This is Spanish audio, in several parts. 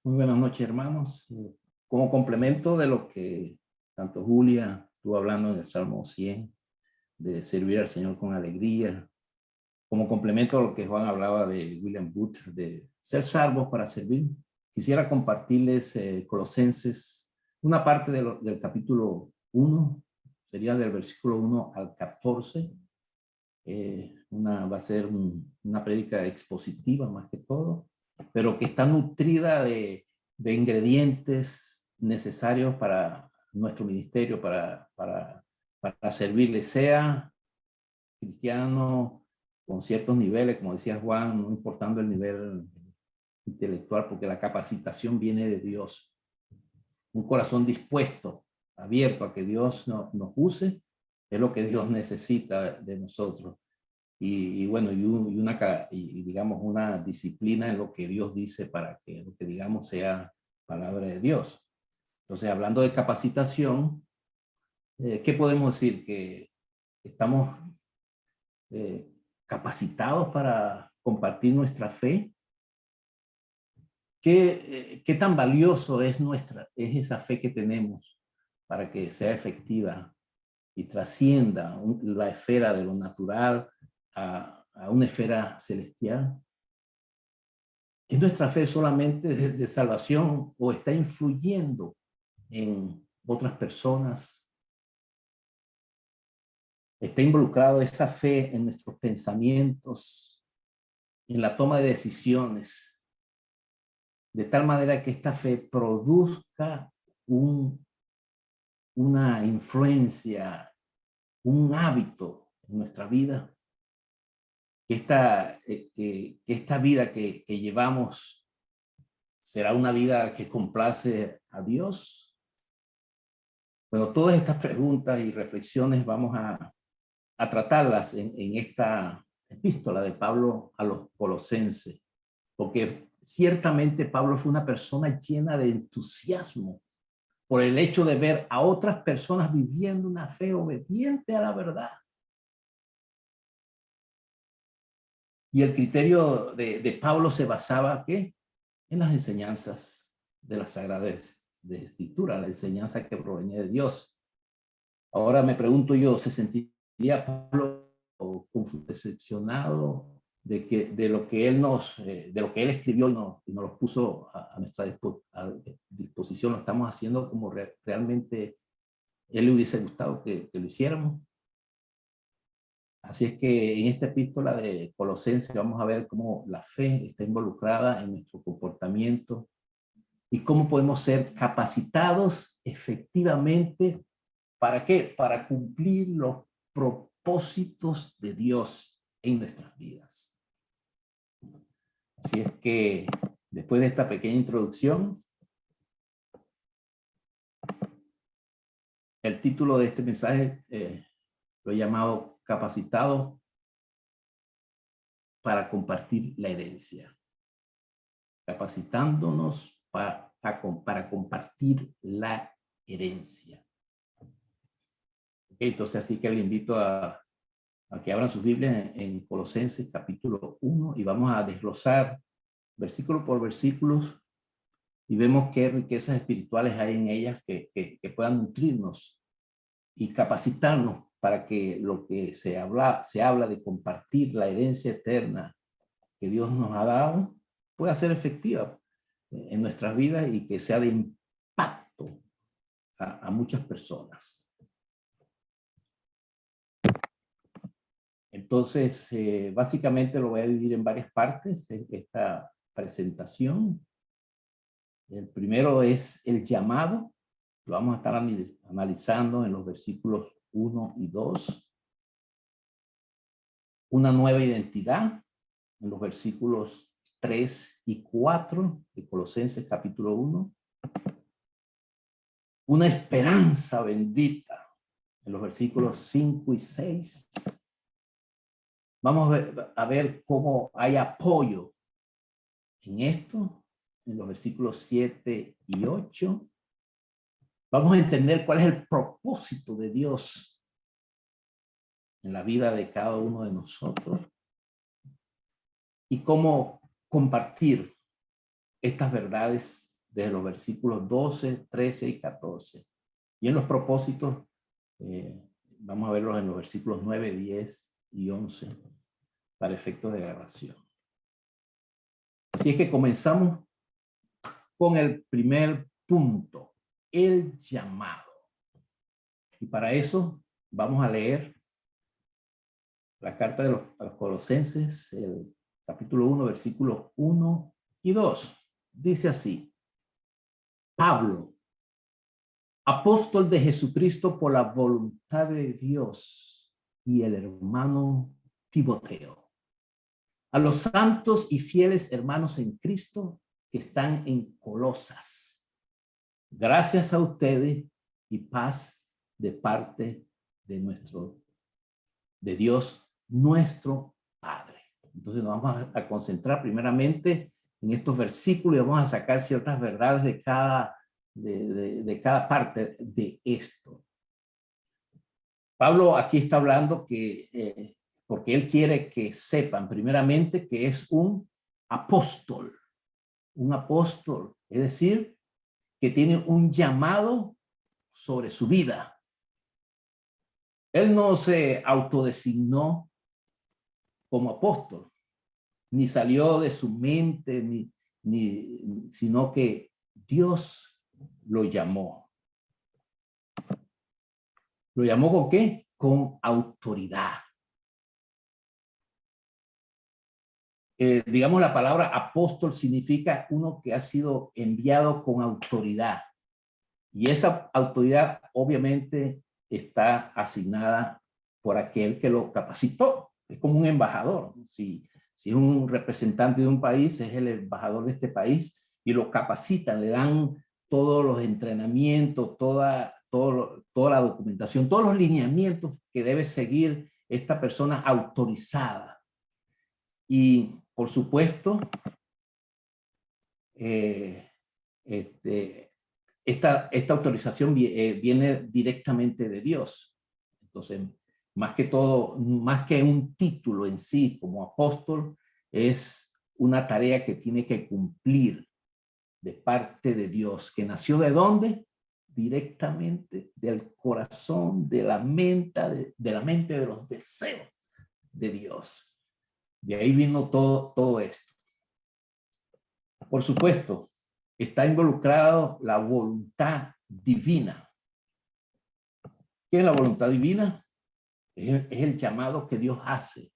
Muy buenas noches, hermanos. Como complemento de lo que tanto Julia estuvo hablando en el Salmo 100, de servir al Señor con alegría, como complemento a lo que Juan hablaba de William Booth, de ser salvos para servir, quisiera compartirles Colosenses, una parte del capítulo 1, sería del versículo 1 al 14. Va a ser una prédica expositiva más que todo, pero que está nutrida de ingredientes necesarios para nuestro ministerio, para servirle, sea cristiano con ciertos niveles, como decía Juan, no importando el nivel intelectual, porque la capacitación viene de Dios. Un corazón dispuesto, abierto a que Dios nos use, es lo que Dios necesita de nosotros. Bueno, y digamos una disciplina en lo que Dios dice para que lo que digamos sea palabra de Dios. Entonces, hablando de capacitación, ¿qué podemos decir? Que estamos capacitados para compartir nuestra fe. ¿Qué tan valioso es esa fe que tenemos para que sea efectiva y trascienda la esfera de lo natural a una esfera celestial? ¿Es nuestra fe solamente de salvación o está influyendo en otras personas? ¿Está involucrado esa fe en nuestros pensamientos, en la toma de decisiones, de tal manera que esta fe produzca una influencia, un hábito en nuestra vida? Que esta vida que llevamos será una vida que complace a Dios. Bueno, todas estas preguntas y reflexiones vamos a tratarlas en esta epístola de Pablo a los Colosenses, porque ciertamente Pablo fue una persona llena de entusiasmo por el hecho de ver a otras personas viviendo una fe obediente a la verdad. Y el criterio de Pablo se basaba ¿qué? En las enseñanzas de las Sagradas de Escritura, la enseñanza que provenía de Dios. Ahora me pregunto yo, ¿se sentiría Pablo decepcionado de lo que él escribió y nos lo puso a nuestra disposición? Lo estamos haciendo como realmente él le hubiese gustado que lo hiciéramos. Así es que en esta epístola de Colosenses vamos a ver cómo la fe está involucrada en nuestro comportamiento y cómo podemos ser capacitados efectivamente. ¿Para qué? Para cumplir los propósitos de Dios en nuestras vidas. Así es que después de esta pequeña introducción, el título de este mensaje lo he llamado Capacitado para compartir la herencia. Capacitándonos para compartir la herencia. Okay, entonces, así que le invito a que abran sus Biblias en Colosenses capítulo 1 y vamos a desglosar versículo por versículo y vemos qué riquezas espirituales hay en ellas que puedan nutrirnos y capacitarnos para que lo que se habla de compartir la herencia eterna que Dios nos ha dado pueda ser efectiva en nuestras vidas y que sea de impacto a muchas personas. Entonces, básicamente lo voy a dividir en varias partes, esta presentación. El primero es el llamado. Lo vamos a estar analizando en los versículos 1 y 2. Una nueva identidad en los versículos 3 y 4 de Colosenses capítulo 1. Una esperanza bendita en los versículos 5 y 6. Vamos a ver cómo hay apoyo en esto, en los versículos 7 y 8. Vamos a entender cuál es el propósito de Dios en la vida de cada uno de nosotros y cómo compartir estas verdades desde los versículos 12, 13 y 14. Y en los propósitos, vamos a verlos en los versículos 9, 10 y 11 para efectos de grabación. Así es que comenzamos con el primer punto, el llamado. Y para eso vamos a leer la carta a los Colosenses, el capítulo 1, versículos 1 y 2. Dice así: Pablo, apóstol de Jesucristo por la voluntad de Dios, y el hermano Timoteo, a los santos y fieles hermanos en Cristo que están en Colosas. Gracias a ustedes y paz de parte de Dios, nuestro Padre. Entonces nos vamos a concentrar primeramente en estos versículos y vamos a sacar ciertas verdades de cada parte de esto. Pablo aquí está hablando porque él quiere que sepan primeramente que es un apóstol, es decir, que tiene un llamado sobre su vida. Él no se autodesignó como apóstol, ni salió de su mente, sino que Dios lo llamó. ¿Lo llamó con qué? Con autoridad. Digamos, la palabra apóstol significa uno que ha sido enviado con autoridad. Y esa autoridad obviamente está asignada por aquel que lo capacitó. Es como un embajador. Si es un representante de un país, es el embajador de este país y lo capacitan, le dan todos los entrenamientos, toda la documentación, todos los lineamientos que debe seguir esta persona autorizada. Y por supuesto, esta autorización viene directamente de Dios. Entonces, más que todo, más que un título en sí como apóstol, es una tarea que tiene que cumplir de parte de Dios, que nació ¿de dónde? Directamente del corazón, de la mente, de los deseos de Dios. De ahí vino todo esto. Por supuesto, está involucrado la voluntad divina. ¿Qué es la voluntad divina? Es el llamado que Dios hace,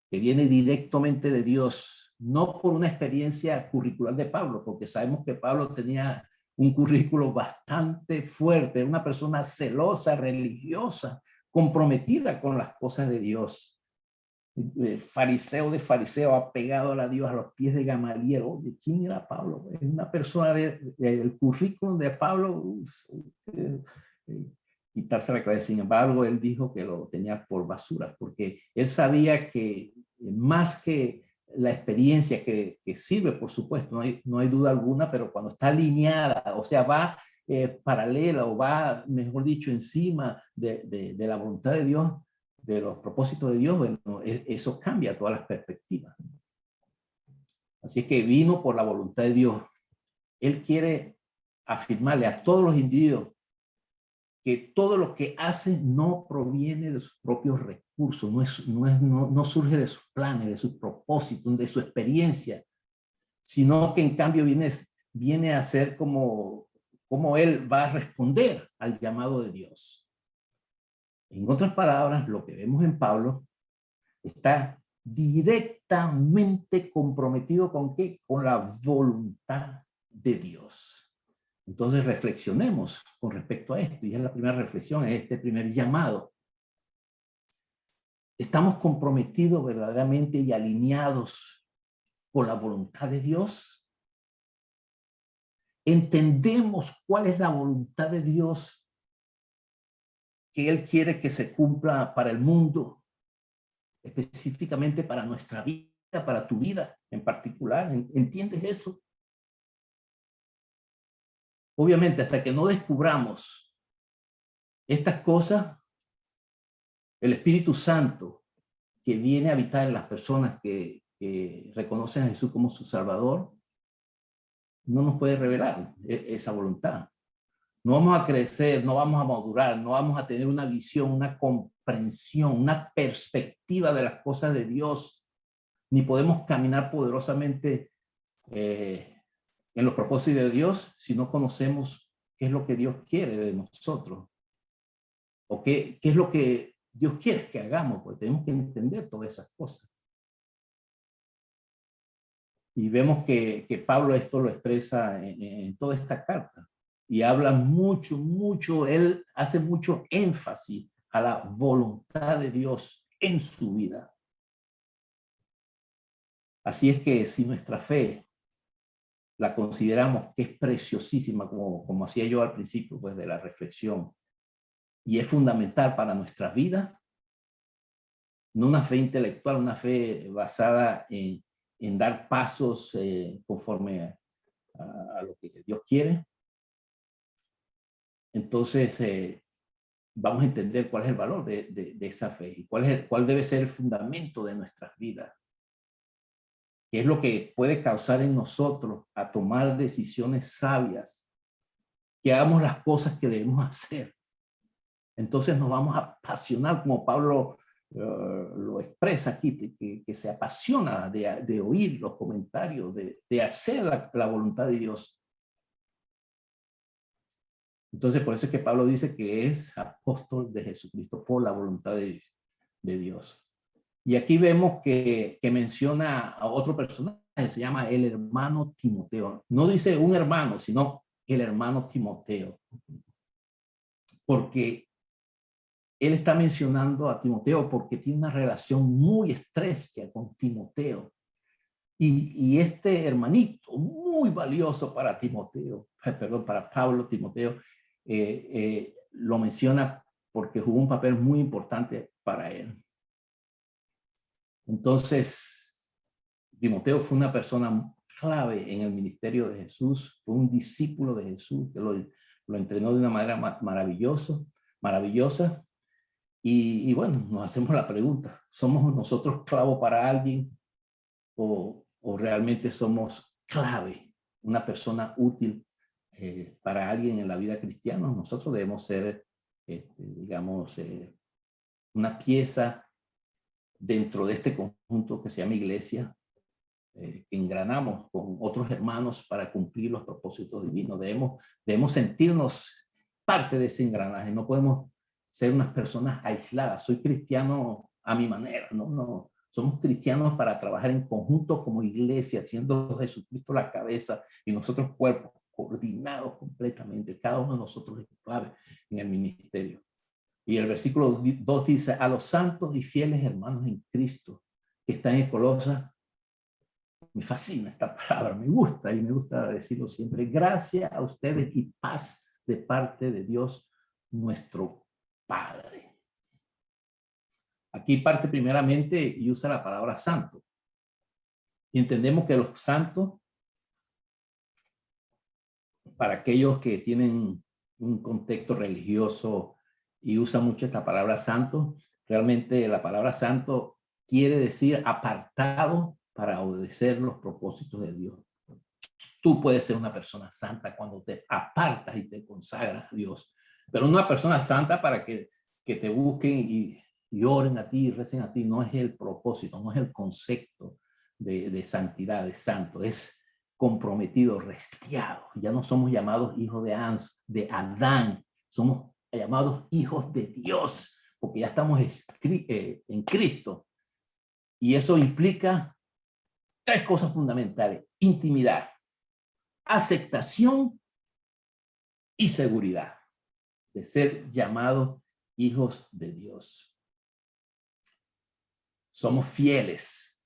que viene directamente de Dios, no por una experiencia curricular de Pablo, porque sabemos que Pablo tenía un currículo bastante fuerte, una persona celosa, religiosa, comprometida con las cosas de Dios. Fariseo de fariseo, apegado a Dios, a los pies de Gamaliel. Oye, ¿quién era Pablo? Es una persona del currículum de Pablo, quitarse la cabeza. Sin embargo, él dijo que lo tenía por basuras, porque él sabía que más que la experiencia que sirve, por supuesto, no hay duda alguna, pero cuando está alineada, o sea, va paralela o va, mejor dicho, encima de la voluntad de Dios, de los propósitos de Dios, bueno, eso cambia todas las perspectivas. Así que vino por la voluntad de Dios. Él quiere afirmarle a todos los individuos que todo lo que hace no proviene de sus propios recursos, no surge de sus planes, de sus propósitos, de su experiencia, sino que en cambio viene a ser como él va a responder al llamado de Dios. En otras palabras, lo que vemos en Pablo está directamente comprometido ¿con qué? Con la voluntad de Dios. Entonces reflexionemos con respecto a esto, y es la primera reflexión, es este primer llamado. ¿Estamos comprometidos verdaderamente y alineados con la voluntad de Dios? ¿Entendemos cuál es la voluntad de Dios que Él quiere que se cumpla para el mundo, específicamente para nuestra vida, para tu vida en particular? ¿Entiendes eso? Obviamente, hasta que no descubramos estas cosas, el Espíritu Santo que viene a habitar en las personas que reconocen a Jesús como su Salvador, no nos puede revelar esa voluntad. No vamos a crecer, no vamos a madurar, no vamos a tener una visión, una comprensión, una perspectiva de las cosas de Dios, ni podemos caminar poderosamente en los propósitos de Dios si no conocemos qué es lo que Dios quiere de nosotros o qué es lo que Dios quiere que hagamos, porque tenemos que entender todas esas cosas. Y vemos que Pablo esto lo expresa en toda esta carta y habla mucho, él hace mucho énfasis a la voluntad de Dios en su vida. Así es que si nuestra fe la consideramos que es preciosísima, como hacía yo al principio pues, de la reflexión, y es fundamental para nuestra vida, no una fe intelectual, una fe basada en dar pasos conforme a lo que Dios quiere, entonces vamos a entender cuál es el valor de esa fe y cuál debe ser el fundamento de nuestras vidas. ¿Qué es lo que puede causar en nosotros a tomar decisiones sabias? Que hagamos las cosas que debemos hacer. Entonces nos vamos a apasionar, como Pablo lo expresa aquí, que se apasiona de oír los comentarios, de hacer la voluntad de Dios. Entonces por eso es que Pablo dice que es apóstol de Jesucristo por la voluntad de Dios. Y aquí vemos que menciona a otro personaje, se llama el hermano Timoteo. No dice un hermano, sino el hermano Timoteo. Porque él está mencionando a Timoteo porque tiene una relación muy estrecha con Timoteo. Y este hermanito, muy valioso para Timoteo, perdón, para Pablo, Timoteo, lo menciona porque jugó un papel muy importante para él. Entonces, Timoteo fue una persona clave en el ministerio de Jesús, fue un discípulo de Jesús que lo entrenó de una manera maravillosa. Y bueno, nos hacemos la pregunta, ¿somos nosotros clavo para alguien o realmente somos clave, una persona útil para alguien en la vida cristiana? Nosotros debemos ser, digamos, una pieza dentro de este conjunto que se llama iglesia, que engranamos con otros hermanos para cumplir los propósitos divinos. Debemos sentirnos parte de ese engranaje, no podemos ser unas personas aisladas. Soy cristiano a mi manera, no. Somos cristianos para trabajar en conjunto como iglesia, siendo Jesucristo la cabeza y nosotros cuerpos coordinados completamente. Cada uno de nosotros es clave en el ministerio. Y el versículo 2 dice, a los santos y fieles hermanos en Cristo que están en Colosas. Me fascina esta palabra, me gusta y me gusta decirlo siempre. Gracias a ustedes y paz de parte de Dios, nuestro Padre. Aquí parte primeramente y usa la palabra santo. Y entendemos que los santos, para aquellos que tienen un contexto religioso y usan mucho esta palabra santo, realmente la palabra santo quiere decir apartado para obedecer los propósitos de Dios. Tú puedes ser una persona santa cuando te apartas y te consagras a Dios, pero una persona santa para que te busquen y oren a ti y recen a ti, no es el propósito, no es el concepto de santidad, de santo, es comprometido, restiado. Ya no somos llamados hijos de Adán, somos llamados hijos de Dios, porque ya estamos en Cristo. Y eso implica tres cosas fundamentales: intimidad, aceptación y seguridad de ser llamados hijos de Dios. Somos fieles,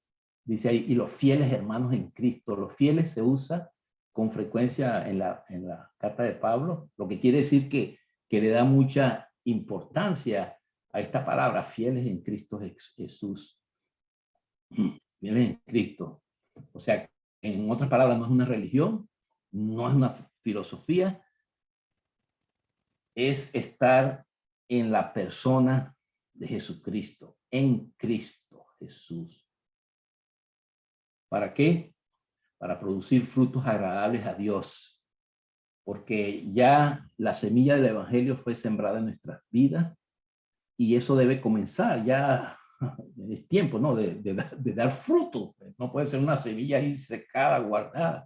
dice ahí, y los fieles hermanos en Cristo. Los fieles se usa con frecuencia en la carta de Pablo, lo que quiere decir que le da mucha importancia a esta palabra, fieles en Cristo Jesús. Fieles en Cristo. O sea, en otras palabras, no es una religión, no es una filosofía, es estar en la persona de Jesucristo, en Cristo Jesús. ¿Para qué? para producir frutos agradables a Dios, porque ya la semilla del evangelio fue sembrada en nuestras vidas y eso debe comenzar. Ya es tiempo, ¿no? de dar fruto. No puede ser una semilla ahí secada, guardada.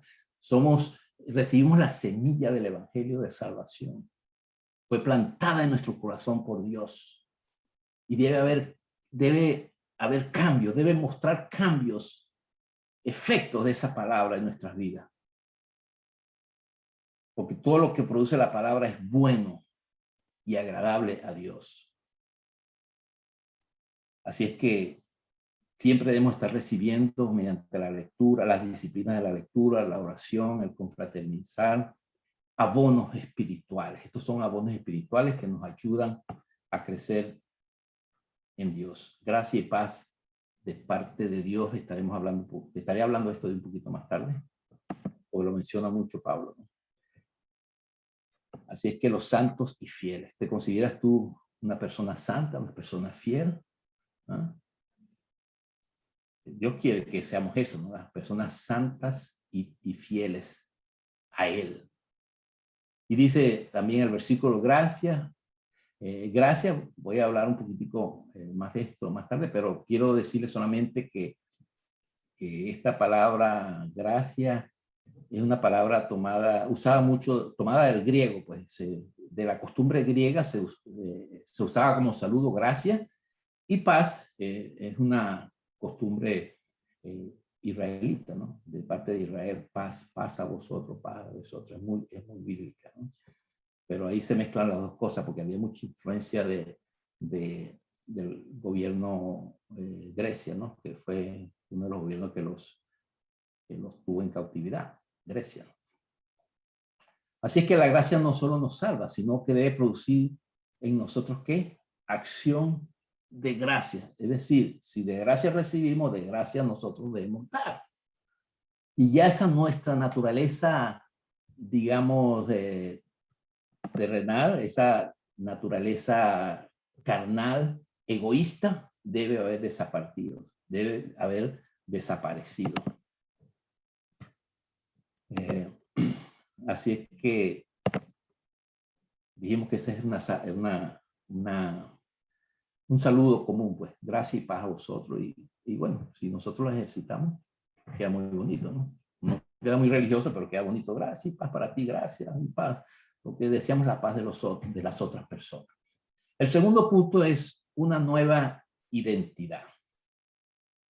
Recibimos la semilla del evangelio de salvación. Fue plantada en nuestro corazón por Dios y debe haber cambios, debe mostrar cambios, efectos de esa palabra en nuestras vidas. Porque todo lo que produce la palabra es bueno y agradable a Dios. Así es que siempre debemos estar recibiendo mediante la lectura, las disciplinas de la lectura, la oración, el confraternizar, abonos espirituales. Estos son abonos espirituales que nos ayudan a crecer en Dios. Gracia y paz de parte de Dios. Estaré hablando esto de un poquito más tarde, porque lo menciona mucho Pablo, ¿no? Así es que los santos y fieles. ¿Te consideras tú una persona santa, una persona fiel? ¿Ah? Dios quiere que seamos eso, ¿no? Las personas santas y fieles a Él. Y dice también el versículo, gracias. Gracias, voy a hablar un poquitico más de esto más tarde, pero quiero decirle solamente que esta palabra gracia es una palabra tomada del griego, pues de la costumbre griega se usaba como saludo gracia, y paz es una costumbre israelita, ¿no? De parte de Israel, paz a vosotros, paz a vosotros, es muy bíblica, ¿no? Pero ahí se mezclan las dos cosas porque había mucha influencia del gobierno Grecia, ¿no? Que fue uno de los gobiernos que los tuvo en cautividad, Grecia. Así es que la gracia no solo nos salva, sino que debe producir en nosotros, ¿qué? Acción de gracia. Es decir, si de gracia recibimos, de gracia nosotros debemos dar. Y ya esa nuestra naturaleza, digamos, terrenal, esa naturaleza carnal, egoísta, debe haber desaparecido. Así es que dijimos que ese es un saludo común, pues, gracia y paz a vosotros. Y bueno, si nosotros lo ejercitamos, queda muy bonito, ¿no? No queda muy religioso, pero queda bonito. Gracia y paz para ti, gracias y paz, porque deseamos la paz de las otras personas. El segundo punto es una nueva identidad.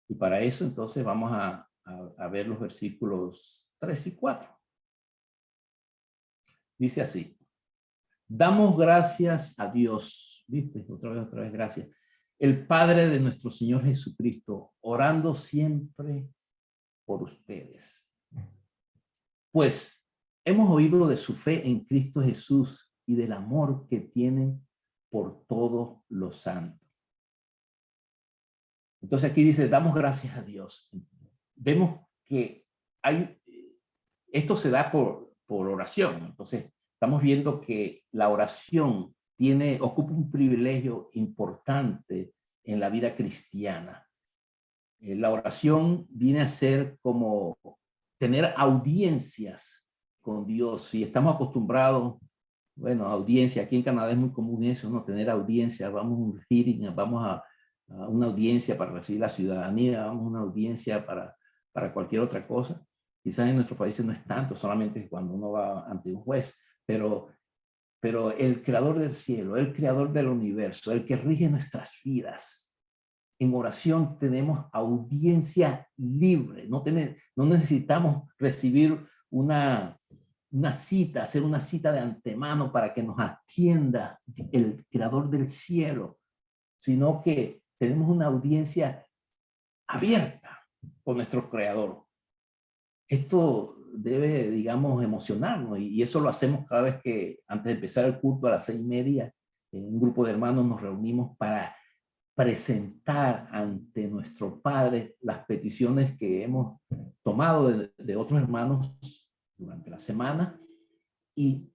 Y para eso entonces vamos a ver los versículos 3 y 4. Dice así, damos gracias a Dios, ¿viste? Otra vez gracias. El Padre de nuestro Señor Jesucristo, orando siempre por ustedes. Pues hemos oído de su fe en Cristo Jesús y del amor que tienen por todos los santos. Entonces aquí dice, damos gracias a Dios. Vemos que esto se da por oración. Entonces estamos viendo que la oración ocupa un privilegio importante en la vida cristiana. La oración viene a ser como tener audiencias con Dios. Si estamos acostumbrados, bueno, audiencia, aquí en Canadá es muy común eso, ¿no? Tener audiencia, vamos a un hearing, vamos a una audiencia para recibir la ciudadanía, vamos a una audiencia para cualquier otra cosa. Quizás en nuestros países no es tanto, solamente cuando uno va ante un juez, pero el creador del cielo, el creador del universo, el que rige nuestras vidas, en oración tenemos audiencia libre, no necesitamos recibir una cita, hacer una cita de antemano para que nos atienda el creador del cielo, sino que tenemos una audiencia abierta con nuestro creador. Esto debe, digamos, emocionarnos y eso lo hacemos cada vez que antes de empezar el culto a las 6:30, un grupo de hermanos nos reunimos para presentar ante nuestro Padre las peticiones que hemos tomado de otros hermanos durante la semana. Y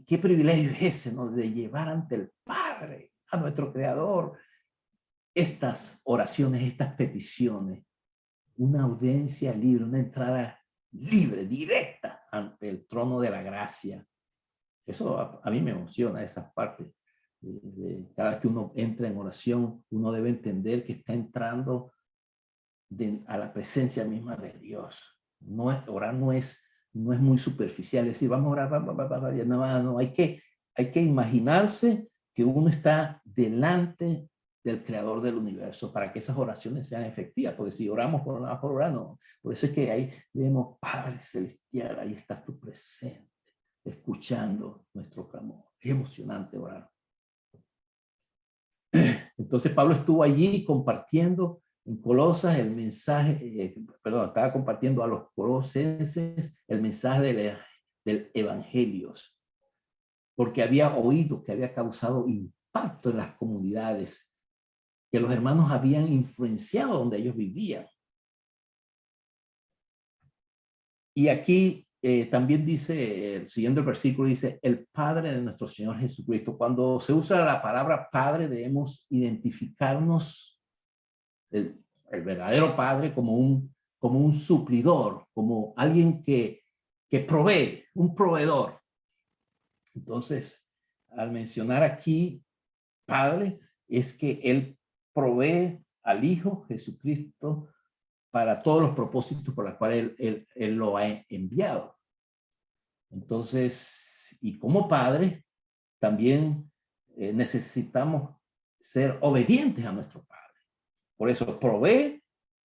qué privilegio es ese, ¿no? De llevar ante el Padre, a nuestro Creador, estas oraciones, estas peticiones, una audiencia libre, una entrada libre, directa ante el trono de la gracia. Eso a mí me emociona, esa parte. Cada vez que uno entra en oración, uno debe entender que está entrando a la presencia misma de Dios. Orar no es muy superficial, es decir, vamos a orar, no, hay que imaginarse que uno está delante del creador del universo para que esas oraciones sean efectivas, porque si oramos por orar, no. Por eso es que ahí vemos, Padre Celestial, ahí estás tú presente, escuchando nuestro clamor. Es emocionante orar. Entonces Pablo estuvo allí compartiendo en Colosas el mensaje, estaba compartiendo a los colosenses el mensaje del evangelio, porque había oído que había causado impacto en las comunidades, que los hermanos habían influenciado donde ellos vivían. Y aquí también dice, siguiendo el versículo, dice, el Padre de nuestro Señor Jesucristo. Cuando se usa la palabra Padre, debemos identificarnos el verdadero Padre como un suplidor, como alguien que provee, un proveedor. Entonces, al mencionar aquí Padre, es que Él provee al Hijo Jesucristo para todos los propósitos por los cuales él lo ha enviado. Entonces, y como Padre, también necesitamos ser obedientes a nuestro Padre. Por eso provee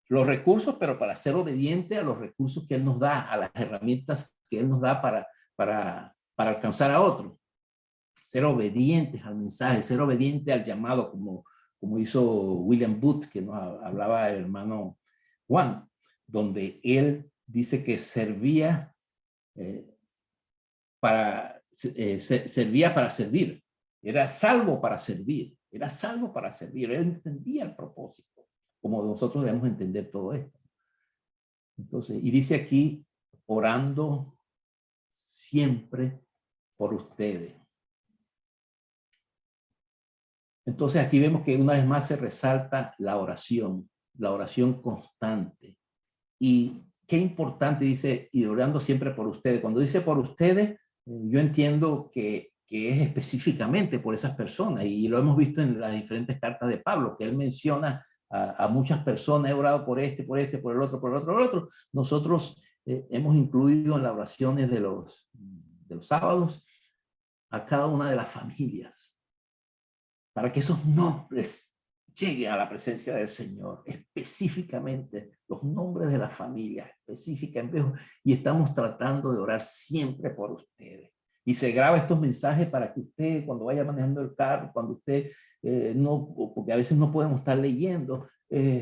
los recursos, pero para ser obediente a los recursos que Él nos da, a las herramientas que Él nos da para alcanzar a otro. Ser obedientes al mensaje, ser obediente al llamado, como hizo William Booth, que nos hablaba el hermano Juan, donde él dice que servía para servir, era salvo para servir, él entendía el propósito, como nosotros debemos entender todo esto. Entonces, y dice aquí, orando siempre por ustedes. Entonces aquí vemos que una vez más se resalta la oración constante. Y qué importante dice, y orando siempre por ustedes. Cuando dice por ustedes, yo entiendo que es específicamente por esas personas, y lo hemos visto en las diferentes cartas de Pablo, que él menciona a muchas personas, he orado por este, por el otro, por el otro, por el otro. Nosotros hemos incluido en las oraciones de los sábados a cada una de las familias, para que esos nombres lleguen a la presencia del Señor, específicamente los nombres de la familia, específicamente, y estamos tratando de orar siempre por ustedes. Y se graba estos mensajes para que usted, cuando vaya manejando el carro, cuando usted porque a veces no podemos estar leyendo,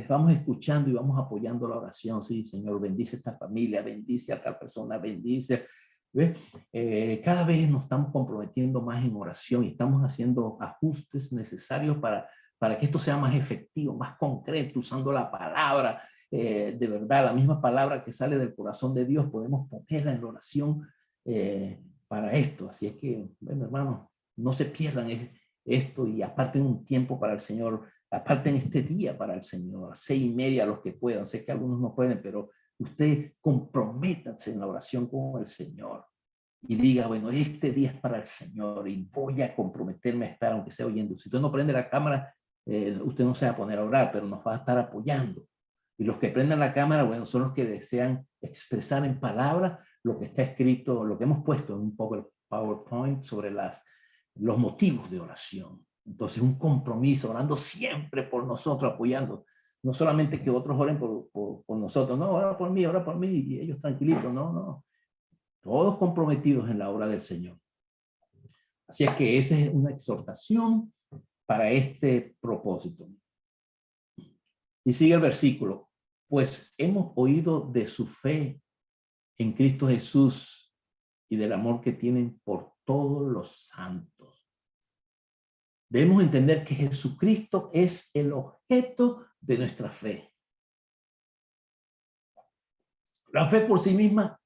vamos escuchando y vamos apoyando la oración. Sí, Señor, bendice esta familia, bendice a tal persona, bendice. Cada vez nos estamos comprometiendo más en oración y estamos haciendo ajustes necesarios para que esto sea más efectivo, más concreto, usando la palabra, de verdad, la misma palabra que sale del corazón de Dios, podemos ponerla en la oración para esto. Así es que, bueno, hermanos, no se pierdan esto y aparten un tiempo para el Señor, aparten este día para el Señor, a 6:30 los que puedan. Sé que algunos no pueden, pero usted comprométase en la oración con el Señor y diga, bueno, este día es para el Señor y voy a comprometerme a estar, aunque sea oyendo. Si usted no prende la cámara, usted no se va a poner a orar, pero nos va a estar apoyando. Y los que prenden la cámara, bueno, son los que desean expresar en palabras lo que está escrito, lo que hemos puesto en un PowerPoint sobre los motivos de oración. Entonces, un compromiso, orando siempre por nosotros, apoyando. No solamente que otros oren por nosotros, no, ora por mí, y ellos tranquilitos, no. Todos comprometidos en la obra del Señor. Así es que esa es una exhortación para este propósito. Y sigue el versículo. Pues hemos oído de su fe en Cristo Jesús y del amor que tienen por todos los santos. Debemos entender que Jesucristo es el objeto de nuestra fe. La fe por sí misma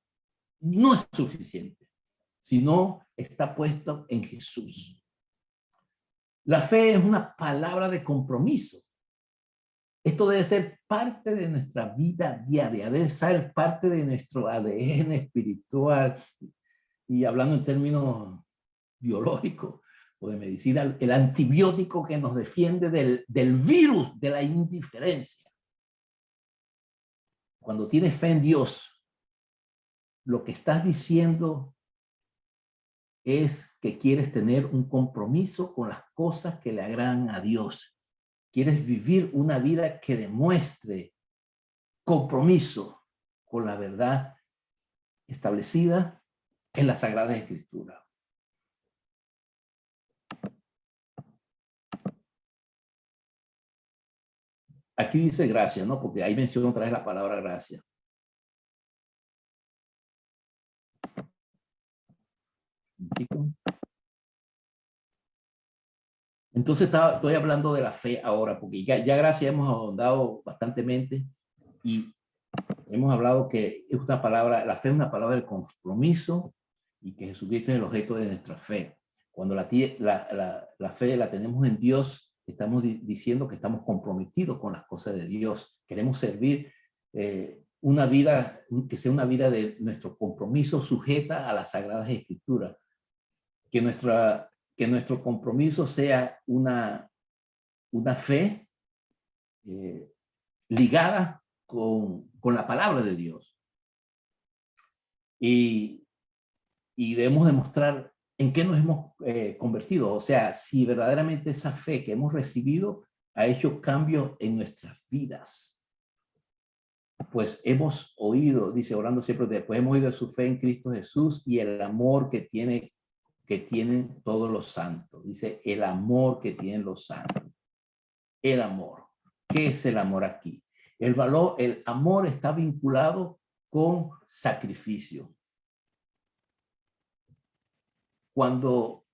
no es suficiente, sino está puesto en Jesús. La fe es una palabra de compromiso. Esto debe ser parte de nuestra vida diaria, debe ser parte de nuestro ADN espiritual. Y hablando en términos biológicos o de medicina, el antibiótico que nos defiende del virus de la indiferencia. Cuando tienes fe en Dios, lo que estás diciendo es que quieres tener un compromiso con las cosas que le agradan a Dios. Quieres vivir una vida que demuestre compromiso con la verdad establecida en la Sagrada Escritura. Aquí dice gracia, ¿no? Porque ahí menciona otra vez la palabra gracia. Entonces estoy hablando de la fe ahora, porque ya gracia hemos ahondado bastantemente y hemos hablado que es una palabra, la fe es una palabra de compromiso y que Jesucristo es el objeto de nuestra fe. Cuando la fe la tenemos en Dios, estamos diciendo que estamos comprometidos con las cosas de Dios. Queremos servir una vida, que sea una vida de nuestro compromiso sujeta a las Sagradas Escrituras. Que nuestro compromiso sea una fe ligada con la palabra de Dios. Y debemos demostrar en qué nos hemos convertido. O sea, si verdaderamente esa fe que hemos recibido ha hecho cambios en nuestras vidas. Pues hemos oído, dice orando siempre, después hemos oído de su fe en Cristo Jesús y el amor que tienen todos los santos. Dice el amor que tienen los santos. El amor. ¿Qué es el amor aquí? El amor está vinculado con sacrificio. Cuando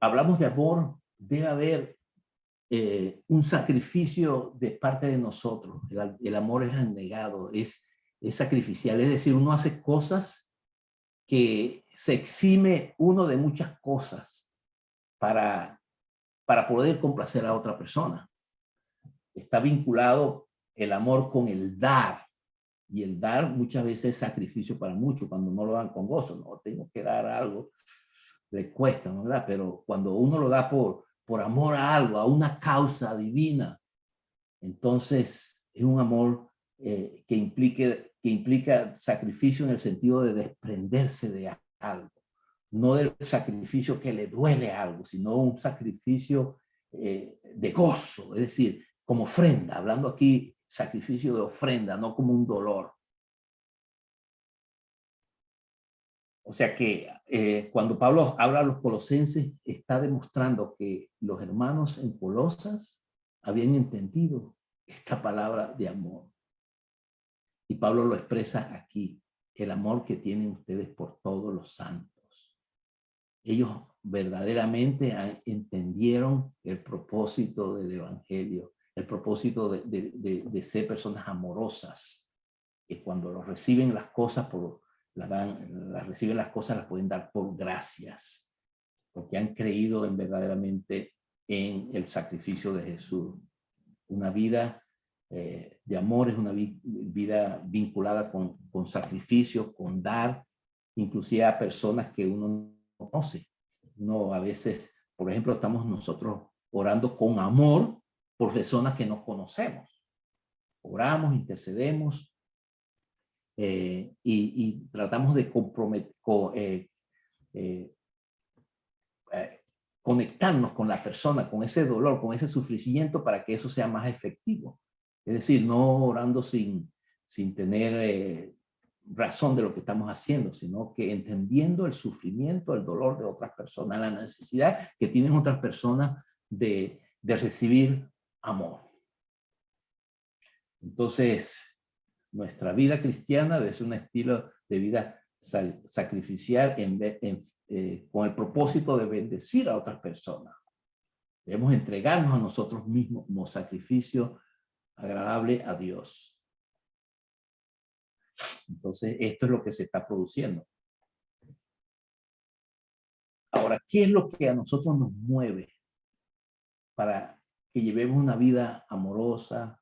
hablamos de amor, debe haber un sacrificio de parte de nosotros. El amor es abnegado, es sacrificial. Es decir, uno hace cosas que se exime uno de muchas cosas para poder complacer a otra persona. Está vinculado el amor con el dar. Y el dar muchas veces es sacrificio para muchos, cuando no lo dan con gozo. No, tengo que dar algo, le cuesta, ¿no? ¿Verdad? Pero cuando uno lo da por amor a algo, a una causa divina, entonces es un amor que implica sacrificio en el sentido de desprenderse de algo. No del sacrificio que le duele a algo, sino un sacrificio de gozo, es decir, como ofrenda, hablando aquí sacrificio de ofrenda, no como un dolor. O sea que cuando Pablo habla a los colosenses, está demostrando que los hermanos en Colosas habían entendido esta palabra de amor. Y Pablo lo expresa aquí, el amor que tienen ustedes por todos los santos. Ellos verdaderamente entendieron el propósito del evangelio, el propósito de ser personas amorosas, que cuando los reciben las cosas, reciben las cosas, las pueden dar por gracias, porque han creído verdaderamente en el sacrificio de Jesús. Una vida de amor es una vida vinculada con sacrificio, con dar, inclusive a personas que uno no conoce. Uno a veces, por ejemplo, estamos nosotros orando con amor por personas que no conocemos. Oramos, intercedemos y tratamos de conectarnos con la persona, con ese dolor, con ese sufrimiento para que eso sea más efectivo. Es decir, no orando sin tener razón de lo que estamos haciendo, sino que entendiendo el sufrimiento, el dolor de otras personas, la necesidad que tienen otras personas de recibir amor. Entonces, nuestra vida cristiana debe ser un estilo de vida sacrificial con el propósito de bendecir a otras personas. Debemos entregarnos a nosotros mismos como sacrificio agradable a Dios. Entonces, esto es lo que se está produciendo. Ahora, ¿qué es lo que a nosotros nos mueve para que llevemos una vida amorosa,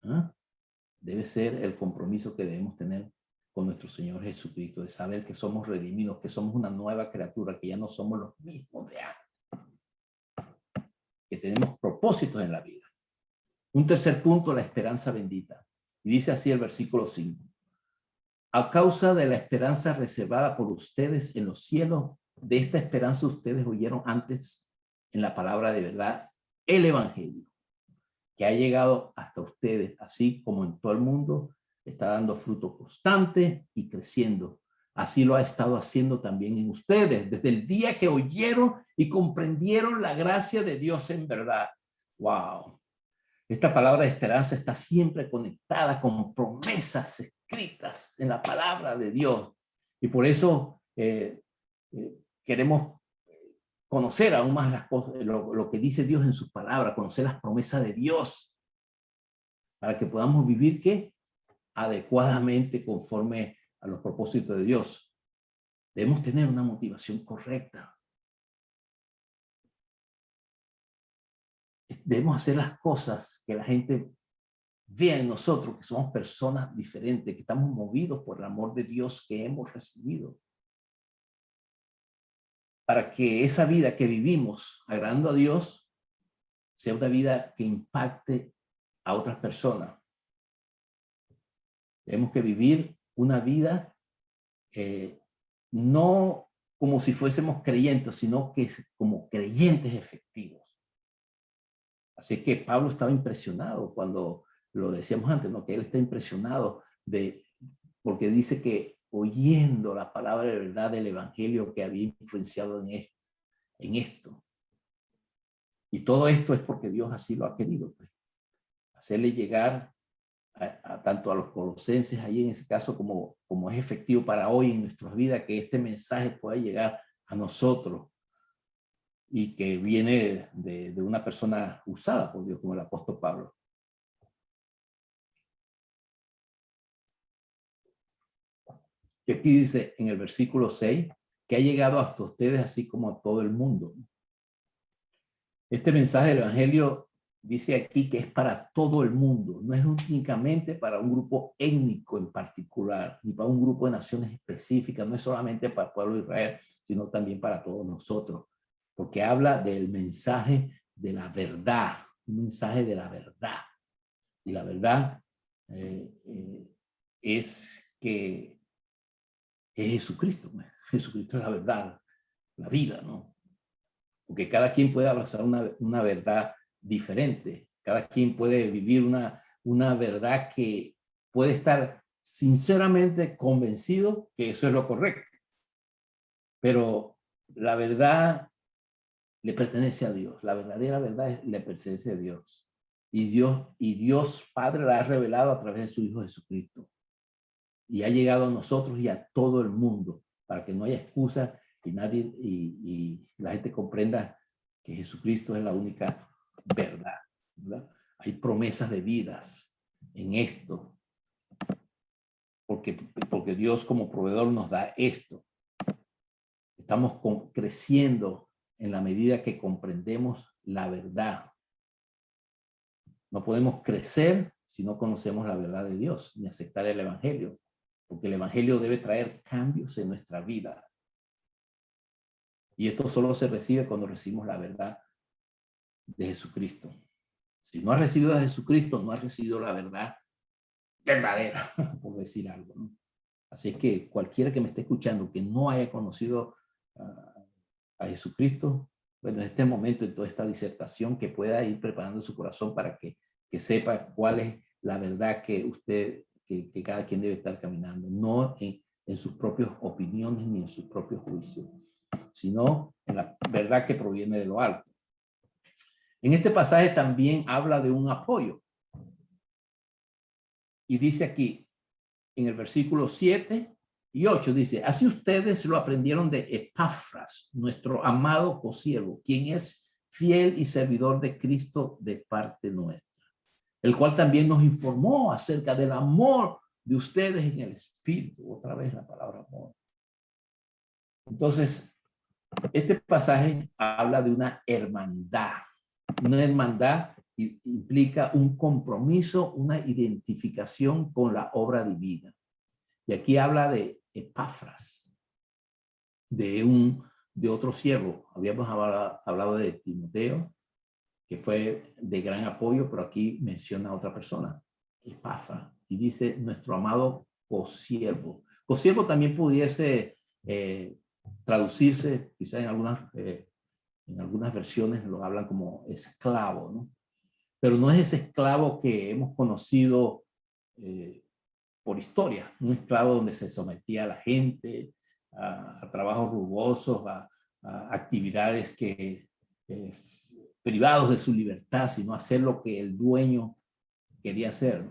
¿Ah? Debe ser el compromiso que debemos tener con nuestro Señor Jesucristo, de saber que somos redimidos, que somos una nueva criatura, que ya no somos los mismos de antes, que tenemos propósitos en la vida. Un tercer punto, la esperanza bendita. Y dice así el versículo 5. A causa de la esperanza reservada por ustedes en los cielos, de esta esperanza ustedes oyeron antes en la palabra de verdad, el evangelio, que ha llegado hasta ustedes, así como en todo el mundo, está dando fruto constante y creciendo. Así lo ha estado haciendo también en ustedes, desde el día que oyeron y comprendieron la gracia de Dios en verdad. ¡Wow! Esta palabra de esperanza está siempre conectada con promesas escritas en la palabra de Dios. Y por eso queremos conocer aún más las cosas, lo que dice Dios en su palabra, conocer las promesas de Dios, para que podamos vivir ¿qué? Adecuadamente conforme a los propósitos de Dios. Debemos tener una motivación correcta. Debemos hacer las cosas que la gente vea en nosotros, que somos personas diferentes, que estamos movidos por el amor de Dios que hemos recibido. Para que esa vida que vivimos agradando a Dios sea una vida que impacte a otras personas. Tenemos que vivir una vida no como si fuésemos creyentes, sino que como creyentes efectivos. Así que Pablo estaba impresionado cuando lo decíamos antes, ¿no? Que él está impresionado porque dice que oyendo la palabra de verdad del evangelio que había influenciado en esto. Y todo esto es porque Dios así lo ha querido, pues. Hacerle llegar tanto a los colosenses, ahí en ese caso, como es efectivo para hoy en nuestras vidas, que este mensaje pueda llegar a nosotros y que viene de una persona usada por Dios, como el apóstol Pablo. Y aquí dice en el versículo 6, que ha llegado hasta ustedes así como a todo el mundo. Este mensaje del evangelio dice aquí que es para todo el mundo, no es únicamente para un grupo étnico en particular, ni para un grupo de naciones específicas, no es solamente para el pueblo de Israel, sino también para todos nosotros, porque habla del mensaje de la verdad, un mensaje de la verdad. Y la verdad es que es Jesucristo. Jesucristo es la verdad, la vida, ¿no? Porque cada quien puede abrazar una verdad diferente. Cada quien puede vivir una verdad que puede estar sinceramente convencido que eso es lo correcto. Pero la verdad le pertenece a Dios. La verdadera verdad le pertenece a Dios. Y Dios Padre la ha revelado a través de su Hijo Jesucristo. Y ha llegado a nosotros y a todo el mundo para que no haya excusa y nadie y la gente comprenda que Jesucristo es la única verdad, ¿verdad? Hay promesas de vidas en esto, porque Dios como proveedor nos da esto. Estamos creciendo en la medida que comprendemos la verdad. No podemos crecer si no conocemos la verdad de Dios, ni aceptar el evangelio, porque el evangelio debe traer cambios en nuestra vida. Y esto solo se recibe cuando recibimos la verdad de Jesucristo. Si no has recibido a Jesucristo, no has recibido la verdad verdadera, por decir algo, ¿no? Así que cualquiera que me esté escuchando que no haya conocido a Jesucristo, bueno, en este momento, en toda esta disertación, que pueda ir preparando su corazón para que sepa cuál es la verdad que cada quien debe estar caminando, no en sus propias opiniones ni en sus propios juicios, sino en la verdad que proviene de lo alto. En este pasaje también habla de un apoyo. Y dice aquí, en el versículo 7 y 8, dice, así ustedes lo aprendieron de Epafras, nuestro amado consiervo, quien es fiel y servidor de Cristo de parte nuestra, el cual también nos informó acerca del amor de ustedes en el Espíritu. Otra vez la palabra amor. Entonces, este pasaje habla de una hermandad implica un compromiso, una identificación con la obra divina. Y aquí habla de Epafras, de otro siervo. Habíamos hablado de Timoteo, que fue de gran apoyo, pero aquí menciona a otra persona, Epafras, y dice nuestro amado consiervo. Consiervo también pudiese traducirse, quizá en algunas versiones lo hablan como esclavo, ¿no? Pero no es ese esclavo que hemos conocido por historia, un esclavo donde se sometía a la gente, a trabajos rugosos, a actividades que privados de su libertad, sino hacer lo que el dueño quería hacer.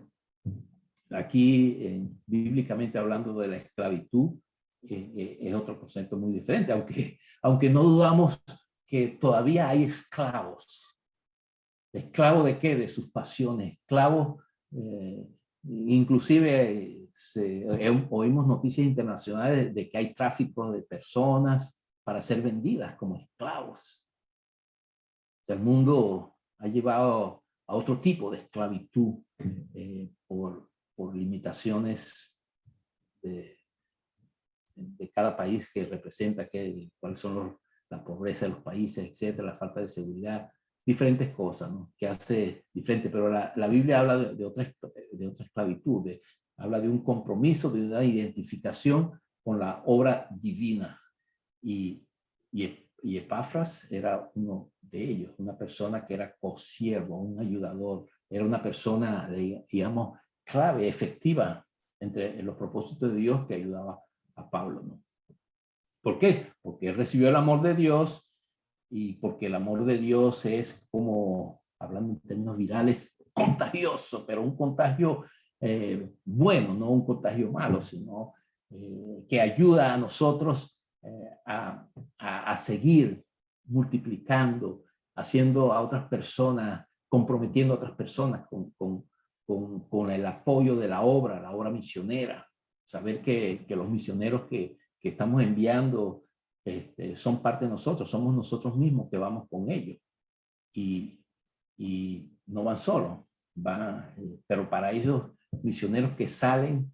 Aquí, bíblicamente hablando de la esclavitud, es otro concepto muy diferente, aunque no dudamos que todavía hay esclavos. ¿Esclavo de qué? De sus pasiones. Esclavos, inclusive oímos noticias internacionales de que hay tráfico de personas para ser vendidas como esclavos. O sea, el mundo ha llevado a otro tipo de esclavitud por limitaciones de cada país que representa, cuáles son la pobreza de los países, etcétera, la falta de seguridad, diferentes cosas, ¿no? Que hace diferente, pero la Biblia habla de otra esclavitud, habla de un compromiso, de una identificación con la obra divina. Y Epafras era uno de ellos, una persona que era consiervo, un ayudador, era una persona, digamos, clave, efectiva en los propósitos de Dios que ayudaba a Pablo, ¿no? ¿Por qué? Porque él recibió el amor de Dios y porque el amor de Dios es, como, hablando en términos virales, contagioso, pero un contagio bueno, no un contagio malo, sino que ayuda a nosotros a seguir multiplicando, haciendo a otras personas, comprometiendo a otras personas con el apoyo de la obra misionera. Saber que los misioneros que estamos enviando son parte de nosotros, somos nosotros mismos que vamos con ellos. Y no van solos, pero para ellos, misioneros que salen,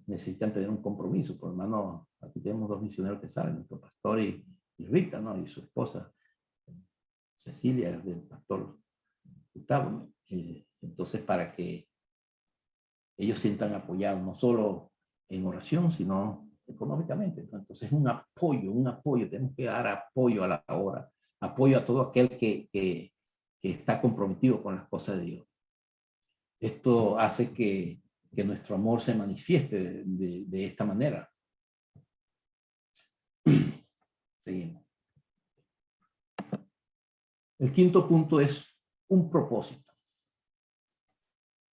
necesitan tener un compromiso. Por hermano, aquí tenemos 2 misioneros que salen, nuestro pastor y Rita, ¿no? Y su esposa, Cecilia, del pastor Gustavo. Entonces, para que ellos sientan apoyados, no solo en oración, sino económicamente. Entonces, es un apoyo. Tenemos que dar apoyo a la obra, apoyo a todo aquel que está comprometido con las cosas de Dios. Esto hace que nuestro amor se manifieste de esta manera. Seguimos. El quinto punto es un propósito.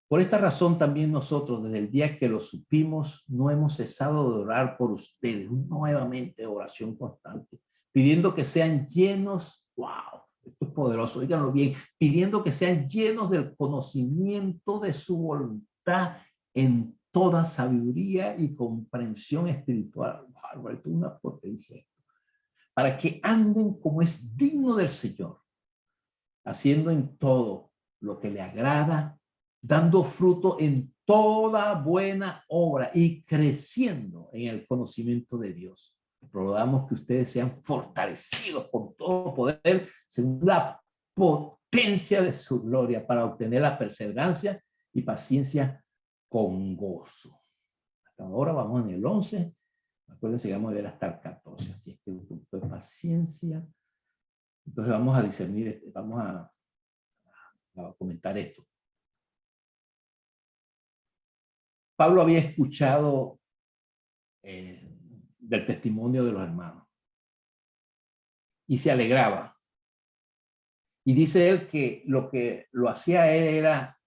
Por esta razón también nosotros, desde el día que lo supimos, no hemos cesado de orar por ustedes, nuevamente oración constante, pidiendo que sean llenos, wow, esto es poderoso, díganlo bien, pidiendo que sean llenos del conocimiento de su voluntad en toda sabiduría y comprensión espiritual. Wow, esto es una potencia. Para que anden como es digno del Señor, haciendo en todo lo que le agrada, dando fruto en toda buena obra y creciendo en el conocimiento de Dios. Rogamos que ustedes sean fortalecidos por todo poder según la potencia de su gloria para obtener la perseverancia y paciencia con gozo. Hasta ahora vamos en el 11. Acuérdense que vamos a ver hasta el 14. Así es que un punto de paciencia. Entonces vamos a discernir, vamos a comentar esto. Pablo había escuchado del testimonio de los hermanos y se alegraba. Y dice él que lo hacía él era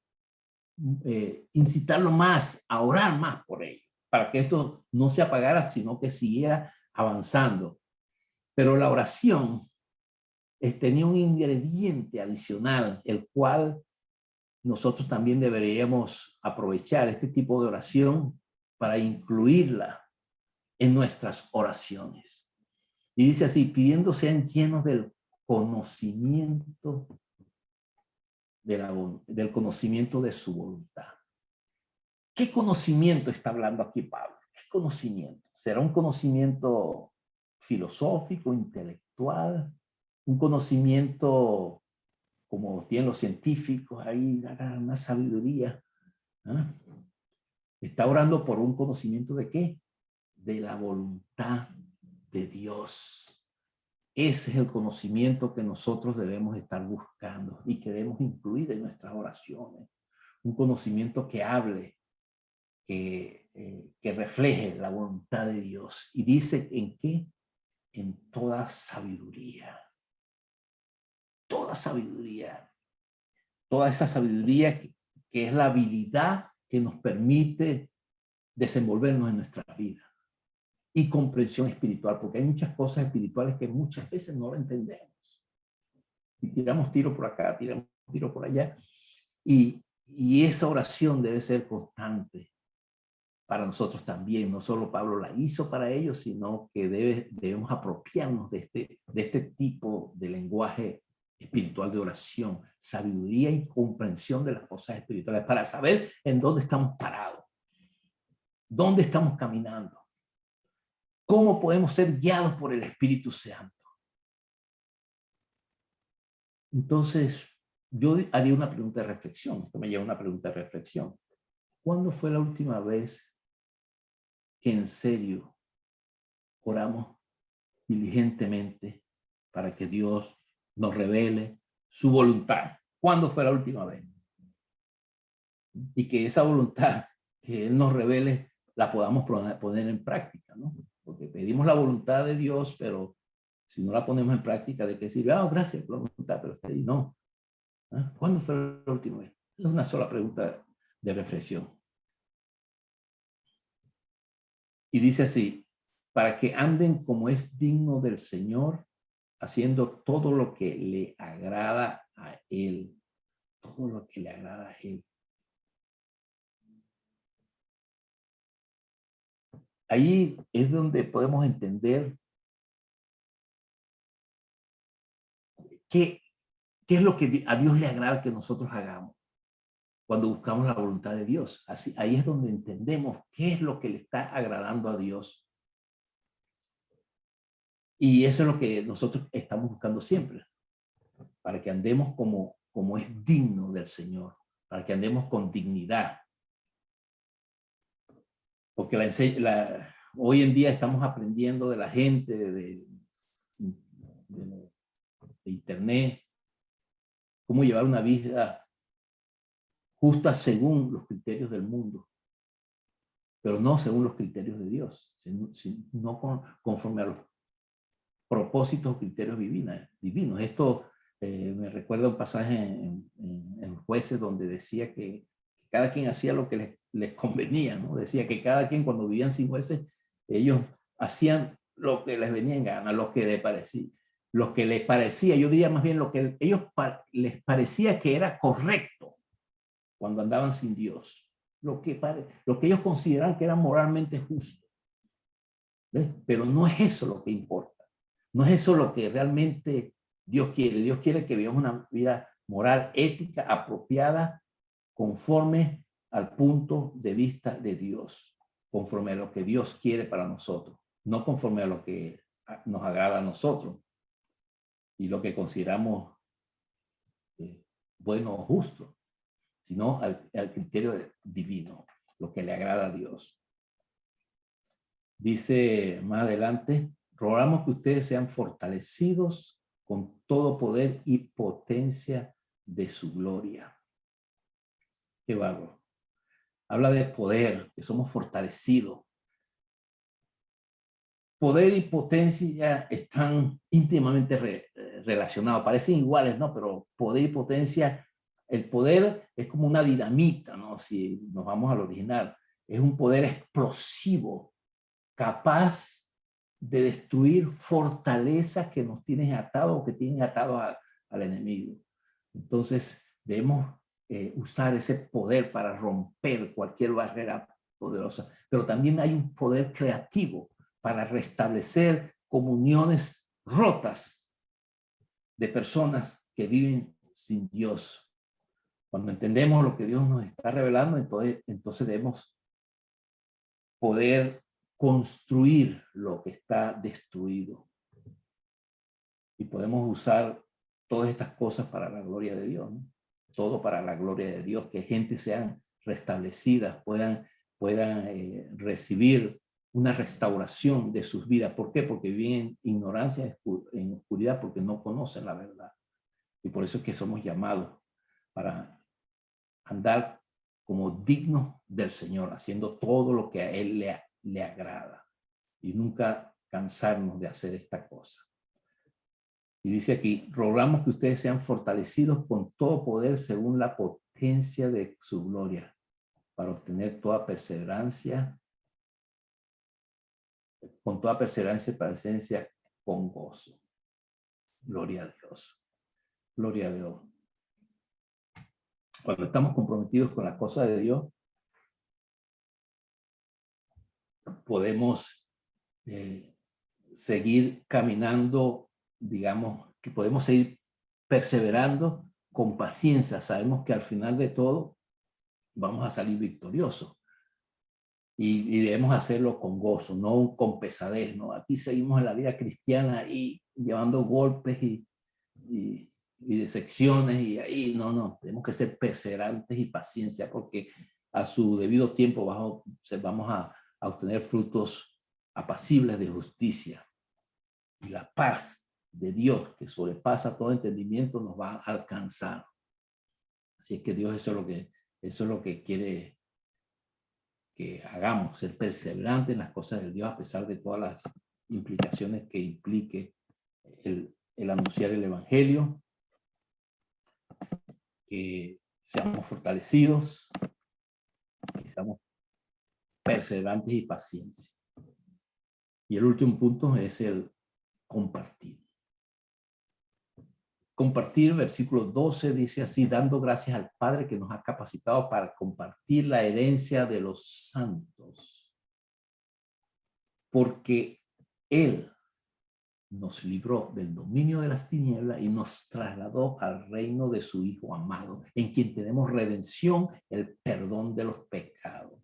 incitarlo más, a orar más por ellos, para que esto no se apagara, sino que siguiera avanzando. Pero la oración tenía un ingrediente adicional, el cual nosotros también deberíamos aprovechar este tipo de oración para incluirla en nuestras oraciones. Y dice así, pidiendo sean llenos del conocimiento del conocimiento de su voluntad. ¿Qué conocimiento está hablando aquí Pablo? ¿Qué conocimiento? ¿Será un conocimiento filosófico, intelectual? ¿Un conocimiento como tienen los científicos ahí, una sabiduría? ¿Ah? Está orando por un conocimiento ¿de qué? De la voluntad de Dios. Ese es el conocimiento que nosotros debemos estar buscando y que debemos incluir en nuestras oraciones. Un conocimiento que hable, que refleje la voluntad de Dios. Y dice, ¿en qué? En toda sabiduría. Toda sabiduría. Toda esa sabiduría que es la habilidad que nos permite desenvolvernos en nuestra vida. Y comprensión espiritual, porque hay muchas cosas espirituales que muchas veces no lo entendemos. Y tiramos tiro por acá, tiramos tiro por allá. Y esa oración debe ser constante para nosotros también. No solo Pablo la hizo para ellos, sino que debemos apropiarnos de este tipo de lenguaje espiritual de oración, sabiduría y comprensión de las cosas espirituales para saber en dónde estamos parados, dónde estamos caminando, cómo podemos ser guiados por el Espíritu Santo. Entonces, yo haría una pregunta de reflexión. Esto me lleva a una pregunta de reflexión. ¿Cuándo fue la última vez que en serio oramos diligentemente para que Dios nos revele su voluntad? ¿Cuándo fue la última vez? Y que esa voluntad que Él nos revele la podamos poner en práctica, ¿no? Porque pedimos la voluntad de Dios, pero si no la ponemos en práctica, ¿de qué sirve? Ah, gracias por la voluntad, pero está ahí. No. ¿Ah? ¿Cuándo fue la última vez? Es una sola pregunta de reflexión. Y dice así, para que anden como es digno del Señor, haciendo todo lo que le agrada a Él. Todo lo que le agrada a Él. Ahí es donde podemos entender qué es lo que a Dios le agrada que nosotros hagamos cuando buscamos la voluntad de Dios. Así, ahí es donde entendemos qué es lo que le está agradando a Dios. Y eso es lo que nosotros estamos buscando siempre, para que andemos como es digno del Señor, para que andemos con dignidad. Porque hoy en día estamos aprendiendo de la gente, de internet, cómo llevar una vida justa según los criterios del mundo, pero no según los criterios de Dios, sino conforme a los propósitos o criterios divinos. Esto me recuerda un pasaje en Jueces donde decía que cada quien hacía lo que les convenía, ¿no? Decía que cada quien cuando vivían sin jueces, ellos hacían lo que les venía en gana, lo que les parecía, yo diría más bien lo que les parecía que era correcto cuando andaban sin Dios, lo que ellos consideraban que era moralmente justo. ¿Ves? Pero no es eso lo que importa. No es eso lo que realmente Dios quiere. Dios quiere que vivamos una vida moral, ética, apropiada, conforme al punto de vista de Dios, conforme a lo que Dios quiere para nosotros, no conforme a lo que nos agrada a nosotros y lo que consideramos bueno o justo, sino al criterio divino, lo que le agrada a Dios. Dice más adelante, rogamos que ustedes sean fortalecidos con todo poder y potencia de su gloria. Qué bárbaro. Habla de poder, que somos fortalecidos. Poder y potencia están íntimamente relacionados, parecen iguales, ¿no? Pero poder y potencia, el poder es como una dinamita, ¿no? Si nos vamos al original, es un poder explosivo, capaz de destruir fortalezas que nos tienen atados o que tienen atados al enemigo. Entonces, debemos usar ese poder para romper cualquier barrera poderosa. Pero también hay un poder creativo para restablecer comuniones rotas de personas que viven sin Dios. Cuando entendemos lo que Dios nos está revelando, entonces debemos poder construir lo que está destruido. Y podemos usar todas estas cosas para la gloria de Dios, ¿no? Todo para la gloria de Dios, que gente sean restablecidas, puedan recibir una restauración de sus vidas. ¿Por qué? Porque viven en ignorancia, en oscuridad, porque no conocen la verdad. Y por eso es que somos llamados para andar como dignos del Señor, haciendo todo lo que a Él le agrada y nunca cansarnos de hacer esta cosa. Y dice aquí, rogamos que ustedes sean fortalecidos con todo poder según la potencia de su gloria, para obtener toda perseverancia, con toda perseverancia y paciencia con gozo. Gloria a Dios. Gloria a Dios. Cuando estamos comprometidos con las cosas de Dios, podemos seguir caminando, digamos, que podemos seguir perseverando con paciencia. Sabemos que al final de todo vamos a salir victoriosos. Y debemos hacerlo con gozo, no con pesadez, ¿no? Aquí seguimos en la vida cristiana y llevando golpes y decepciones y ahí, no, tenemos que ser perseverantes y paciencia porque a su debido tiempo vamos a obtener frutos apacibles de justicia. Y la paz de Dios, que sobrepasa todo entendimiento, nos va a alcanzar. Así es que Dios eso es lo que quiere que hagamos, ser perseverantes en las cosas de Dios a pesar de todas las implicaciones que implique el anunciar el evangelio, que seamos fortalecidos, que seamos perseverantes y pacientes. Y el último punto es el compartir. Compartir, versículo 12 dice así, dando gracias al Padre que nos ha capacitado para compartir la herencia de los santos. Porque Él nos libró del dominio de las tinieblas y nos trasladó al reino de su Hijo amado, en quien tenemos redención, el perdón de los pecados.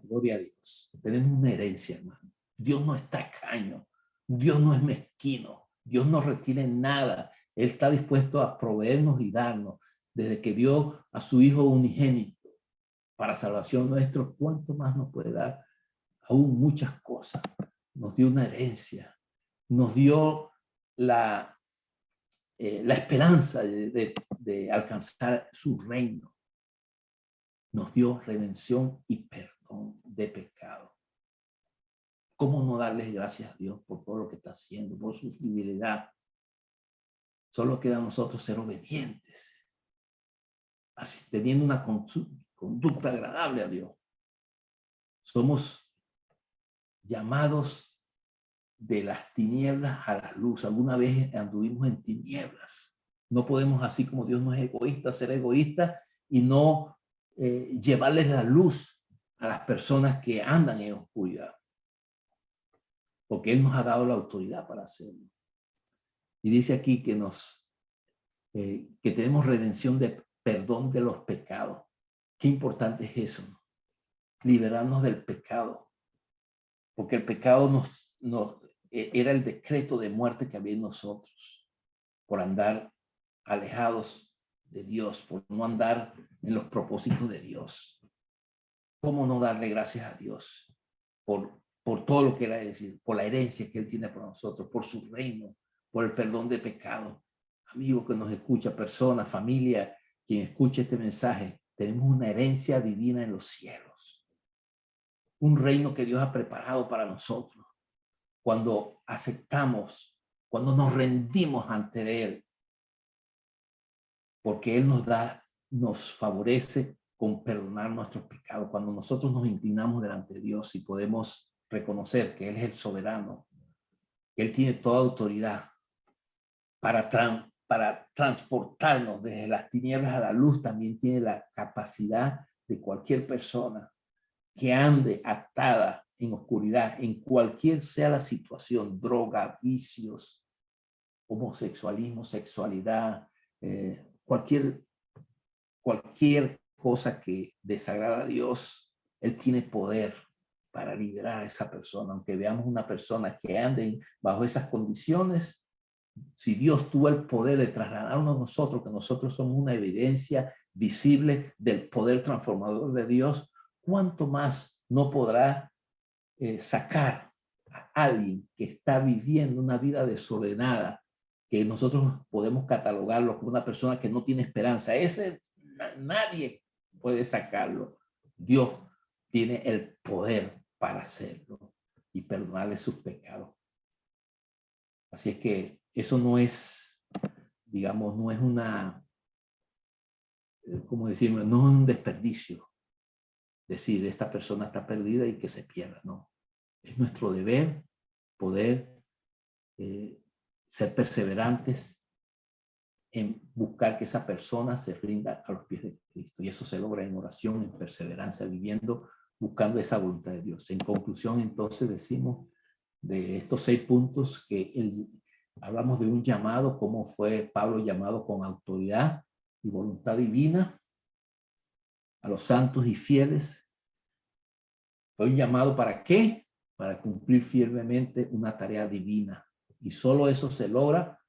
Gloria a Dios. Tenemos una herencia, hermano. Dios no es tacaño. Dios no es mezquino. Dios no retiene nada. Él está dispuesto a proveernos y darnos. Desde que dio a su Hijo unigénito para salvación nuestra, ¿cuánto más nos puede dar? Aún muchas cosas. Nos dio una herencia. Nos dio la esperanza de alcanzar su reino. Nos dio redención y perdón de pecado. ¿Cómo no darles gracias a Dios por todo lo que está haciendo, por su fidelidad? Solo queda a nosotros ser obedientes, así, teniendo una conducta agradable a Dios. Somos llamados de las tinieblas a la luz. Alguna vez anduvimos en tinieblas. No podemos, así como Dios no es egoísta, ser egoísta y no llevarles la luz a las personas que andan en oscuridad. Porque Él nos ha dado la autoridad para hacerlo. Y dice aquí que que tenemos redención de perdón de los pecados. Qué importante es eso, ¿no? Liberarnos del pecado. Porque el pecado era el decreto de muerte que había en nosotros. Por andar alejados de Dios, por no andar en los propósitos de Dios. ¿Cómo no darle gracias a Dios por todo lo que era decir, por la herencia que Él tiene por nosotros, por su reino, por el perdón de pecado? Amigo que nos escucha, persona, familia, quien escuche este mensaje, tenemos una herencia divina en los cielos. Un reino que Dios ha preparado para nosotros. Cuando aceptamos, cuando nos rendimos ante Él, porque Él nos favorece con perdonar nuestros pecados. Cuando nosotros nos inclinamos delante de Dios y podemos reconocer que Él es el soberano, que Él tiene toda autoridad para transportarnos desde las tinieblas a la luz, también tiene la capacidad de cualquier persona que ande atada en oscuridad, en cualquier sea la situación, droga, vicios, homosexualismo, sexualidad, cualquier cualquier cosa que desagrada a Dios, Él tiene poder para liberar a esa persona. Aunque veamos una persona que ande bajo esas condiciones, si Dios tuvo el poder de trasladarnos a nosotros, que nosotros somos una evidencia visible del poder transformador de Dios, ¿cuánto más no podrá sacar a alguien que está viviendo una vida desordenada, que nosotros podemos catalogarlo como una persona que no tiene esperanza? Ese nadie puede sacarlo. Dios tiene el poder para hacerlo y perdonarle sus pecados. Así es que eso no es, digamos, no es una, ¿cómo decirlo? No es un desperdicio decir esta persona está perdida y que se pierda, no. Es nuestro deber poder ser perseverantes en buscar que esa persona se rinda a los pies de Cristo. Y eso se logra en oración, en perseverancia, viviendo, buscando esa voluntad de Dios. En conclusión, entonces, decimos de estos 6 puntos que hablamos de un llamado, cómo fue Pablo llamado con autoridad y voluntad divina a los santos y fieles. Fue un llamado ¿para qué? Para cumplir firmemente una tarea divina. Y solo eso se logra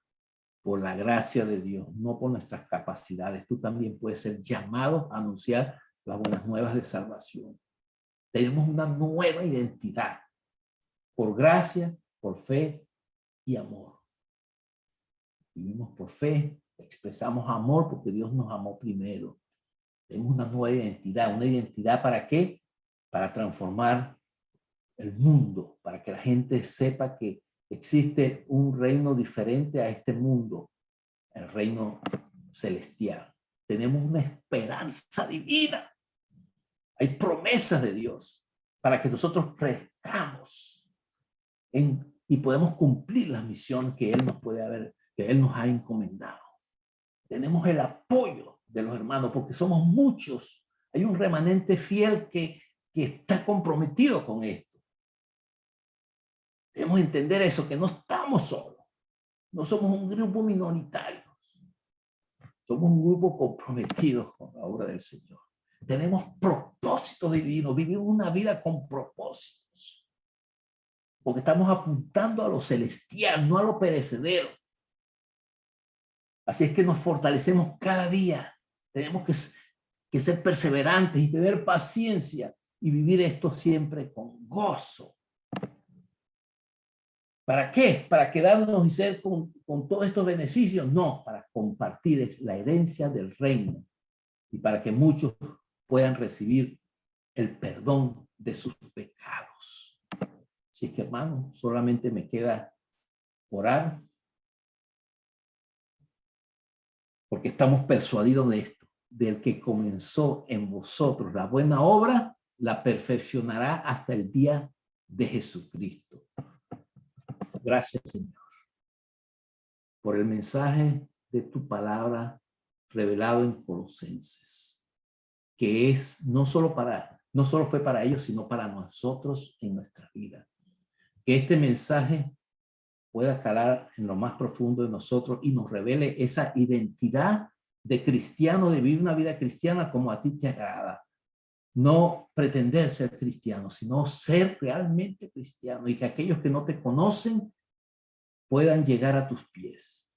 por la gracia de Dios, no por nuestras capacidades. Tú también puedes ser llamado a anunciar las buenas nuevas de salvación. Tenemos una nueva identidad por gracia, por fe y amor. Vivimos por fe, expresamos amor porque Dios nos amó primero. Tenemos una nueva identidad ¿para qué? Para transformar el mundo, para que la gente sepa que existe un reino diferente a este mundo, el reino celestial. Tenemos una esperanza divina. Hay promesas de Dios para que nosotros crezcamos y podemos cumplir la misión que Él nos ha encomendado. Tenemos el apoyo de los hermanos porque somos muchos. Hay un remanente fiel que está comprometido con esto. Debemos entender eso, que no estamos solos. No somos un grupo minoritario. Somos un grupo comprometido con la obra del Señor. Tenemos propósito divino. Vivimos una vida con propósitos. Porque estamos apuntando a lo celestial, no a lo perecedero. Así es que nos fortalecemos cada día. Tenemos que ser perseverantes y tener paciencia y vivir esto siempre con gozo. ¿Para qué? ¿Para quedarnos y ser con todos estos beneficios? No, para compartir la herencia del reino y para que muchos puedan recibir el perdón de sus pecados. Así es que, hermano, solamente me queda orar porque estamos persuadidos de esto, del que comenzó en vosotros la buena obra, la perfeccionará hasta el día de Jesucristo. Gracias, Señor, por el mensaje de tu palabra revelado en Colosenses, que es no solo fue para ellos, sino para nosotros en nuestra vida. Que este mensaje pueda calar en lo más profundo de nosotros y nos revele esa identidad de cristiano, de vivir una vida cristiana como a ti te agrada. No pretender ser cristiano, sino ser realmente cristiano, y que aquellos que no te conocen puedan llegar a tus pies.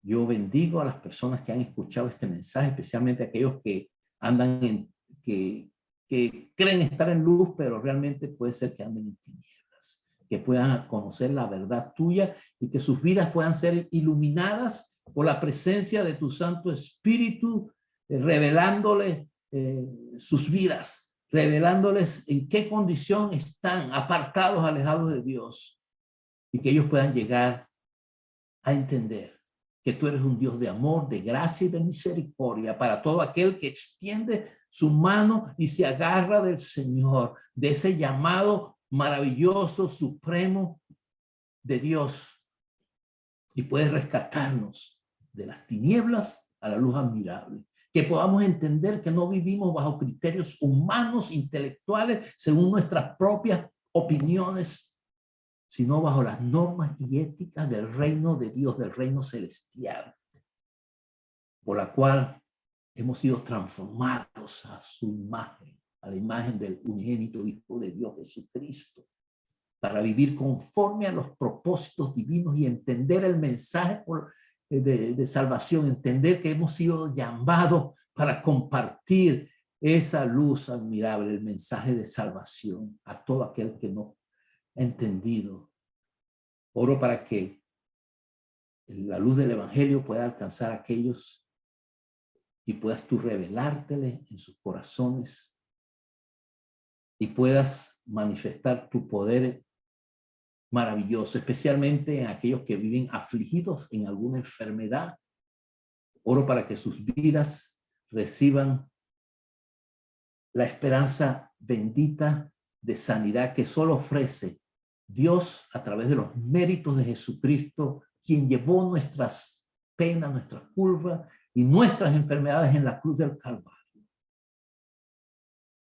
Yo bendigo a las personas que han escuchado este mensaje, especialmente aquellos que andan que creen estar en luz, pero realmente puede ser que anden en tinieblas, que puedan conocer la verdad tuya y que sus vidas puedan ser iluminadas por la presencia de tu Santo Espíritu, revelándole sus vidas, revelándoles en qué condición están, apartados, alejados de Dios, y que ellos puedan llegar a entender que tú eres un Dios de amor, de gracia y de misericordia para todo aquel que extiende su mano y se agarra del Señor, de ese llamado maravilloso, supremo de Dios, y puede rescatarnos de las tinieblas a la luz admirable. Que podamos entender que no vivimos bajo criterios humanos, intelectuales, según nuestras propias opiniones, sino bajo las normas y éticas del reino de Dios, del reino celestial, por la cual hemos sido transformados a su imagen, a la imagen del unigénito Hijo de Dios Jesucristo, para vivir conforme a los propósitos divinos y entender el mensaje de salvación, entender que hemos sido llamados para compartir esa luz admirable, el mensaje de salvación a todo aquel que no ha entendido. Oro para que la luz del evangelio pueda alcanzar a aquellos y puedas tú revelártele en sus corazones y puedas manifestar tu poder maravilloso, especialmente en aquellos que viven afligidos en alguna enfermedad. Oro para que sus vidas reciban la esperanza bendita de sanidad que solo ofrece Dios a través de los méritos de Jesucristo, quien llevó nuestras penas, nuestras culpas y nuestras enfermedades en la cruz del Calvario.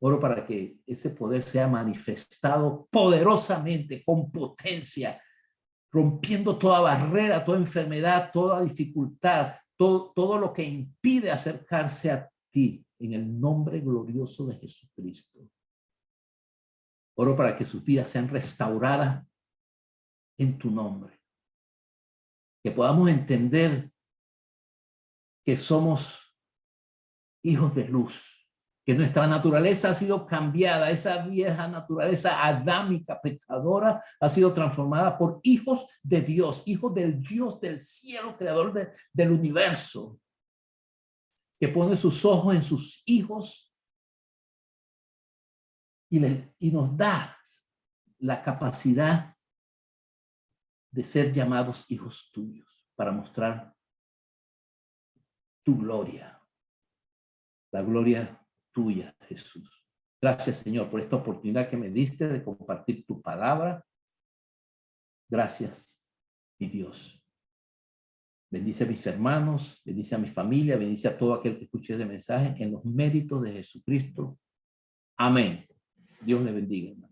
Oro para que ese poder sea manifestado poderosamente, con potencia, rompiendo toda barrera, toda enfermedad, toda dificultad, todo lo que impide acercarse a ti, en el nombre glorioso de Jesucristo. Oro para que sus vidas sean restauradas en tu nombre. Que podamos entender que somos hijos de luz, que nuestra naturaleza ha sido cambiada, esa vieja naturaleza adámica, pecadora, ha sido transformada por hijos de Dios, hijos del Dios del cielo, creador del universo, que pone sus ojos en sus hijos y nos da la capacidad de ser llamados hijos tuyos para mostrar tu gloria, la gloria tuya, Jesús. Gracias, Señor, por esta oportunidad que me diste de compartir tu palabra. Gracias, mi Dios. Bendice a mis hermanos, bendice a mi familia, bendice a todo aquel que escuche este mensaje en los méritos de Jesucristo. Amén. Dios le bendiga, hermano.